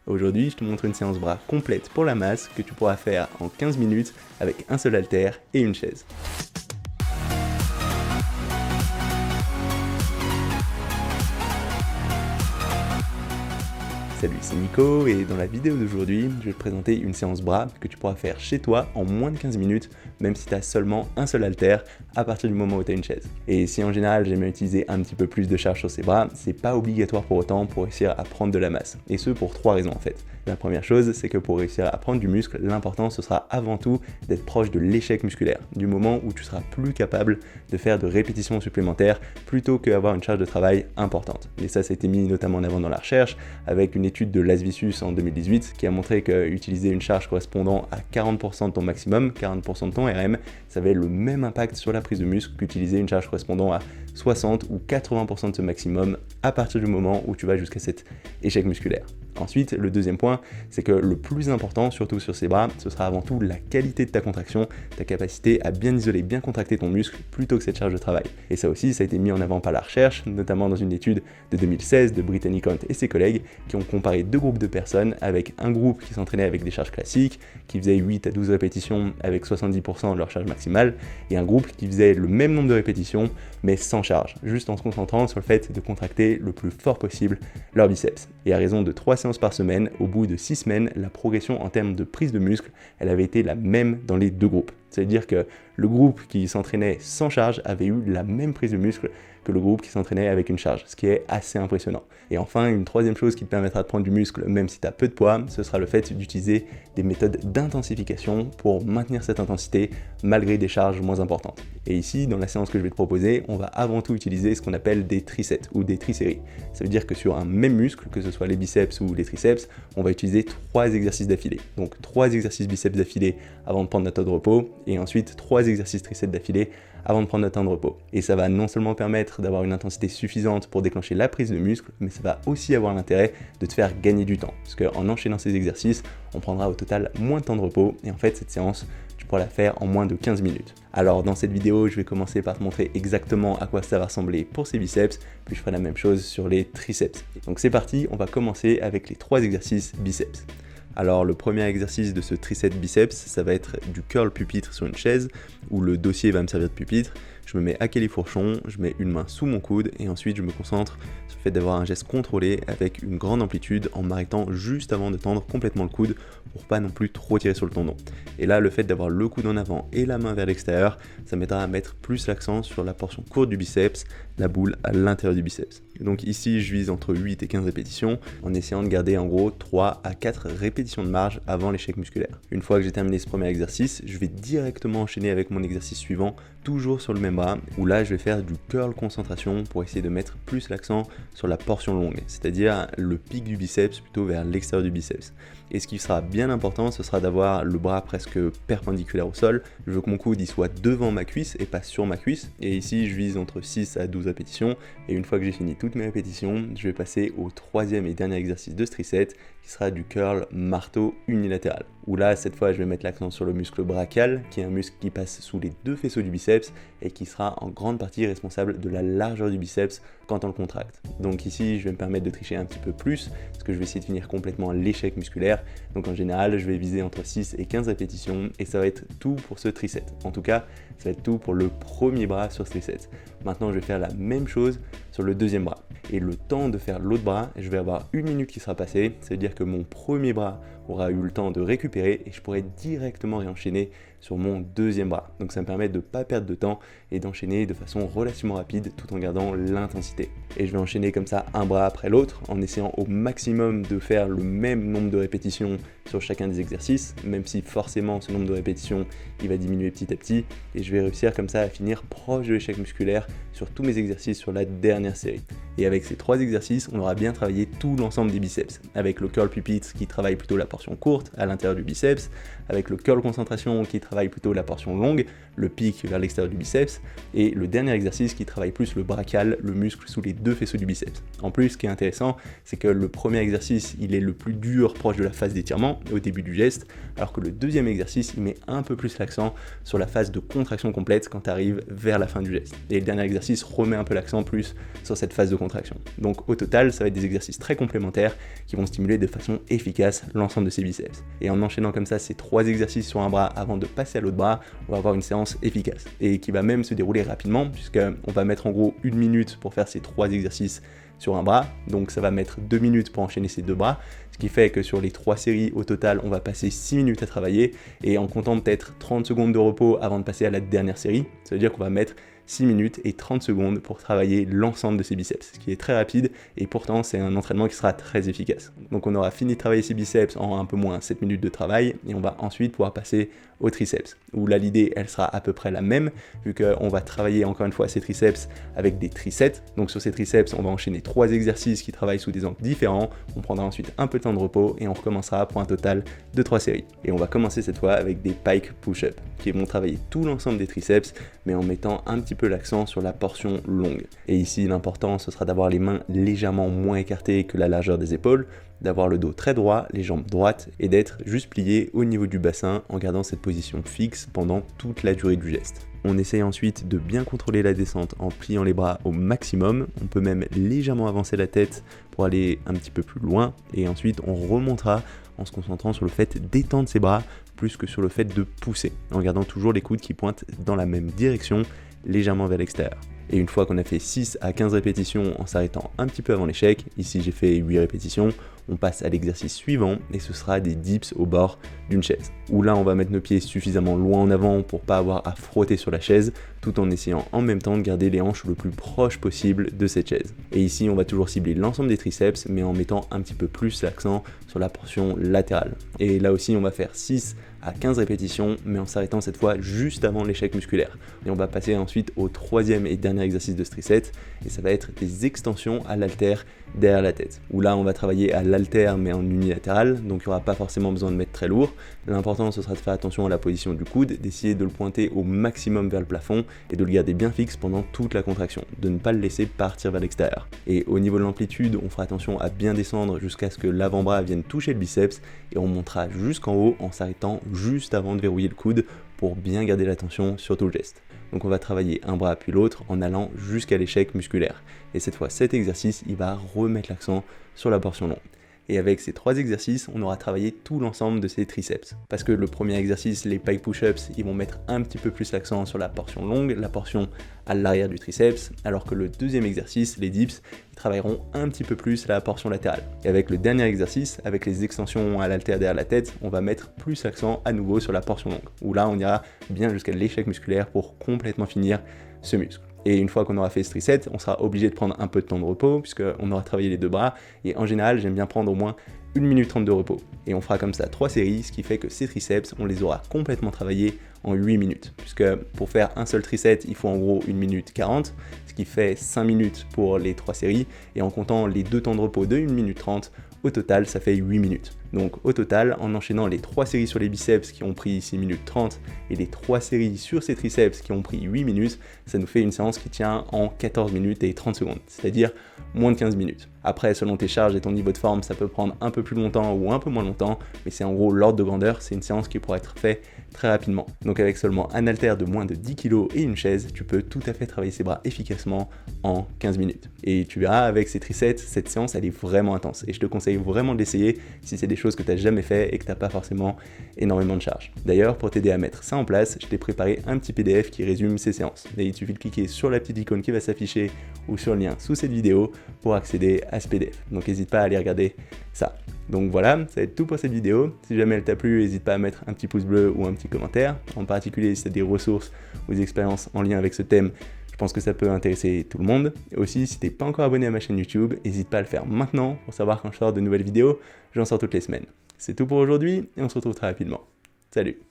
Aujourd'hui, je te montre une séance bras complète pour la masse que tu pourras faire en 15 minutes avec un seul haltère et une chaise. Salut, c'est Nico et dans la vidéo d'aujourd'hui, je vais te présenter une séance bras que tu pourras faire chez toi en moins de 15 minutes, même si tu as seulement un seul haltère à partir du moment où tu as une chaise. Et si en général j'aime utiliser un petit peu plus de charge sur ces bras, c'est pas obligatoire pour autant pour réussir à prendre de la masse. Et ce pour 3 raisons en fait. La première chose, c'est que pour réussir à prendre du muscle, l'important ce sera avant tout d'être proche de l'échec musculaire, du moment où tu seras plus capable de faire de répétitions supplémentaires plutôt qu'avoir une charge de travail importante. Et ça a été mis notamment en avant dans la recherche avec une étude de Lasvicius en 2018 qui a montré que utiliser une charge correspondant à 40% de ton maximum, 40% de ton RM, ça avait le même impact sur la prise de muscle qu'utiliser une charge correspondant à 60 ou 80% de ce maximum à partir du moment où tu vas jusqu'à cet échec musculaire. Ensuite, le deuxième point, c'est que le plus important, surtout sur ces bras, ce sera avant tout la qualité de ta contraction, ta capacité à bien isoler, bien contracter ton muscle plutôt que cette charge de travail. Et ça aussi, ça a été mis en avant par la recherche, notamment dans une étude de 2016 de Brittany Count et ses collègues qui ont comparé deux groupes de personnes avec un groupe qui s'entraînait avec des charges classiques, qui faisait 8 à 12 répétitions avec 70% de leur charge maximale, et un groupe qui faisait le même nombre de répétitions mais sans charge, juste en se concentrant sur le fait de contracter le plus fort possible leurs biceps. Et à raison de 3 séances par semaine, au bout de 6 semaines, la progression en termes de prise de muscle, elle avait été la même dans les deux groupes. C'est-à-dire que le groupe qui s'entraînait sans charge avait eu la même prise de muscle que le groupe qui s'entraînait avec une charge, ce qui est assez impressionnant. Et enfin, une troisième chose qui te permettra de prendre du muscle même si tu as peu de poids, ce sera le fait d'utiliser des méthodes d'intensification pour maintenir cette intensité malgré des charges moins importantes. Et ici, dans la séance que je vais te proposer, on va avant tout utiliser ce qu'on appelle des trisets ou des triséries. Ça veut dire que sur un même muscle, que ce soit les biceps ou les triceps, on va utiliser 3 exercices d'affilée. Donc 3 exercices biceps d'affilée avant de prendre notre temps de repos, et ensuite 3 exercices triceps d'affilée avant de prendre notre temps de repos. Et ça va non seulement permettre d'avoir une intensité suffisante pour déclencher la prise de muscle, mais ça va aussi avoir l'intérêt de te faire gagner du temps. Parce qu'en enchaînant ces exercices, on prendra au total moins de temps de repos, et en fait cette séance, tu pourras la faire en moins de 15 minutes. Alors dans cette vidéo, je vais commencer par te montrer exactement à quoi ça va ressembler pour ces biceps, puis je ferai la même chose sur les triceps. Donc c'est parti, on va commencer avec les 3 exercices biceps. Alors le premier exercice de ce tricep biceps, ça va être du curl pupitre sur une chaise, où le dossier va me servir de pupitre. Je me mets à califourchon, je mets une main sous mon coude et ensuite je me concentre sur le fait d'avoir un geste contrôlé avec une grande amplitude en m'arrêtant juste avant de tendre complètement le coude pour pas non plus trop tirer sur le tendon. Et là, le fait d'avoir le coude en avant et la main vers l'extérieur, ça m'aidera à mettre plus l'accent sur la portion courte du biceps, la boule à l'intérieur du biceps. Et donc ici, je vise entre 8 et 15 répétitions en essayant de garder en gros 3 à 4 répétitions de marge avant l'échec musculaire. Une fois que j'ai terminé ce premier exercice, je vais directement enchaîner avec mon exercice suivant, toujours sur le même bras, où là je vais faire du curl concentration pour essayer de mettre plus l'accent sur la portion longue, c'est-à-dire le pic du biceps plutôt vers l'extérieur du biceps. Et ce qui sera bien important, ce sera d'avoir le bras presque perpendiculaire au sol. Je veux que mon coude y soit devant ma cuisse et pas sur ma cuisse. Et ici, je vise entre 6 à 12 répétitions. Et une fois que j'ai fini toutes mes répétitions, je vais passer au troisième et dernier exercice de ce tricep, qui sera du curl marteau unilatéral. Où là, cette fois, je vais mettre l'accent sur le muscle brachial, qui est un muscle qui passe sous les deux faisceaux du biceps et qui sera en grande partie responsable de la largeur du biceps quand on le contracte. Donc ici, je vais me permettre de tricher un petit peu plus, parce que je vais essayer de finir complètement l'échec musculaire. Donc en général, je vais viser entre 6 et 15 répétitions et ça va être tout pour ce tricep. En tout cas, ça va être tout pour le premier bras sur ce tricep. Maintenant, je vais faire la même chose sur le deuxième bras. Et le temps de faire l'autre bras, je vais avoir 1 minute qui sera passée. Ça veut dire que mon premier bras aura eu le temps de récupérer et je pourrai directement réenchaîner sur mon deuxième bras. Donc ça me permet de ne pas perdre de temps et d'enchaîner de façon relativement rapide tout en gardant l'intensité. Et je vais enchaîner comme ça un bras après l'autre en essayant au maximum de faire le même nombre de répétitions sur chacun des exercices, même si forcément ce nombre de répétitions il va diminuer petit à petit et je vais réussir comme ça à finir proche de l'échec musculaire sur tous mes exercices sur la dernière série. Et avec ces 3 exercices, on aura bien travaillé tout l'ensemble des biceps, avec le curl pupitre qui travaille plutôt la portion courte à l'intérieur du biceps, avec le curl concentration qui travaille travaille plutôt la portion longue, le pic vers l'extérieur du biceps, et le dernier exercice qui travaille plus le brachial, le muscle sous les deux faisceaux du biceps. En plus, ce qui est intéressant, c'est que le premier exercice, il est le plus dur proche de la phase d'étirement, au début du geste, alors que le deuxième exercice, il met un peu plus l'accent sur la phase de contraction complète quand tu arrives vers la fin du geste. Et le dernier exercice remet un peu l'accent plus sur cette phase de contraction. Donc au total, ça va être des exercices très complémentaires qui vont stimuler de façon efficace l'ensemble de ces biceps. Et en enchaînant comme ça ces 3 exercices sur un bras avant de passer à l'autre bras, on va avoir une séance efficace et qui va même se dérouler rapidement puisqu'on va mettre en gros 1 minute pour faire ces 3 exercices sur un bras, donc ça va mettre 2 minutes pour enchaîner ces 2 bras, ce qui fait que sur les 3 séries au total, on va passer 6 minutes à travailler et en comptant peut-être 30 secondes de repos avant de passer à la dernière série, ça veut dire qu'on va mettre 6 minutes et 30 secondes pour travailler l'ensemble de ses biceps, ce qui est très rapide et pourtant c'est un entraînement qui sera très efficace. Donc on aura fini de travailler ses biceps en un peu moins 7 minutes de travail et on va ensuite pouvoir passer aux triceps, où là l'idée elle sera à peu près la même, vu qu'on va travailler encore une fois ces triceps avec des trisets. Donc sur ces triceps on va enchaîner 3 exercices qui travaillent sous des angles différents, on prendra ensuite un peu de temps de repos et on recommencera pour un total de 3 séries. Et on va commencer cette fois avec des pike push-up, qui vont travailler tout l'ensemble des triceps, mais en mettant un petit peu l'accent sur la portion longue. Et ici l'important ce sera d'avoir les mains légèrement moins écartées que la largeur des épaules, d'avoir le dos très droit, les jambes droites et d'être juste plié au niveau du bassin en gardant cette position fixe pendant toute la durée du geste. On essaye ensuite de bien contrôler la descente en pliant les bras au maximum, on peut même légèrement avancer la tête pour aller un petit peu plus loin et ensuite on remontera en se concentrant sur le fait d'étendre ses bras plus que sur le fait de pousser, en gardant toujours les coudes qui pointent dans la même direction, légèrement vers l'extérieur. Et une fois qu'on a fait 6 à 15 répétitions en s'arrêtant un petit peu avant l'échec, ici j'ai fait 8 répétitions, on passe à l'exercice suivant et ce sera des dips au bord d'une chaise. Où là on va mettre nos pieds suffisamment loin en avant pour pas avoir à frotter sur la chaise, tout en essayant en même temps de garder les hanches le plus proche possible de cette chaise. Et ici on va toujours cibler l'ensemble des triceps mais en mettant un petit peu plus l'accent sur la portion latérale. Et là aussi on va faire 6 à 15 répétitions mais en s'arrêtant cette fois juste avant l'échec musculaire. Et on va passer ensuite au 3e et dernier exercice de ce tricep et ça va être des extensions à l'haltère derrière la tête. Où là on va travailler à l'haltère mais en unilatéral, donc il n'y aura pas forcément besoin de mettre très lourd. L'important ce sera de faire attention à la position du coude, d'essayer de le pointer au maximum vers le plafond et de le garder bien fixe pendant toute la contraction, de ne pas le laisser partir vers l'extérieur. Et au niveau de l'amplitude, on fera attention à bien descendre jusqu'à ce que l'avant-bras vienne toucher le biceps et on montera jusqu'en haut en s'arrêtant juste avant de verrouiller le coude pour bien garder la tension sur tout le geste. Donc on va travailler un bras puis l'autre en allant jusqu'à l'échec musculaire. Et cette fois, cet exercice, il va remettre l'accent sur la portion longue. Et avec ces 3 exercices, on aura travaillé tout l'ensemble de ces triceps. Parce que le premier exercice, les pike push-ups, ils vont mettre un petit peu plus l'accent sur la portion longue, la portion à l'arrière du triceps, alors que le deuxième exercice, les dips, ils travailleront un petit peu plus la portion latérale. Et avec le dernier exercice, avec les extensions à l'haltère derrière la tête, on va mettre plus l'accent à nouveau sur la portion longue, où là on ira bien jusqu'à l'échec musculaire pour complètement finir ce muscle. Et une fois qu'on aura fait ce tricep, on sera obligé de prendre un peu de temps de repos puisqu'on aura travaillé les 2 bras. Et en général, j'aime bien prendre au moins 1 minute 30 de repos. Et on fera comme ça 3 séries, ce qui fait que ces triceps, on les aura complètement travaillés en 8 minutes. Puisque pour faire un seul tricep, il faut en gros 1 minute 40, ce qui fait 5 minutes pour les 3 séries. Et en comptant les 2 temps de repos de 1 minute 30, au total, ça fait 8 minutes. Donc au total, en enchaînant les 3 séries sur les biceps qui ont pris 6 minutes 30 et les 3 séries sur ces triceps qui ont pris 8 minutes, ça nous fait une séance qui tient en 14 minutes et 30 secondes, c'est-à-dire moins de 15 minutes. Après, selon tes charges et ton niveau de forme, ça peut prendre un peu plus longtemps ou un peu moins longtemps, mais c'est en gros l'ordre de grandeur, c'est une séance qui pourra être faite très rapidement. Donc avec seulement un haltère de moins de 10 kg et une chaise, tu peux tout à fait travailler ses bras efficacement en 15 minutes. Et tu verras, avec ces triceps, cette séance, elle est vraiment intense. Et je te conseille vraiment de l'essayer si c'est des choses que tu n'as jamais fait et que tu n'as pas forcément énormément de charges. D'ailleurs, pour t'aider à mettre ça en place, je t'ai préparé un petit PDF qui résume ces séances. Et il suffit de cliquer sur la petite icône qui va s'afficher ou sur le lien sous cette vidéo pour accéder à ce PDF. Donc n'hésite pas à aller regarder ça. Donc voilà, ça va être tout pour cette vidéo. Si jamais elle t'a plu, n'hésite pas à mettre un petit pouce bleu ou un petit commentaire. En particulier si tu as des ressources ou des expériences en lien avec ce thème, je pense que ça peut intéresser tout le monde. Et aussi, si tu n'es pas encore abonné à ma chaîne YouTube, n'hésite pas à le faire maintenant pour savoir quand je sors de nouvelles vidéos. J'en sors toutes les semaines. C'est tout pour aujourd'hui et on se retrouve très rapidement. Salut!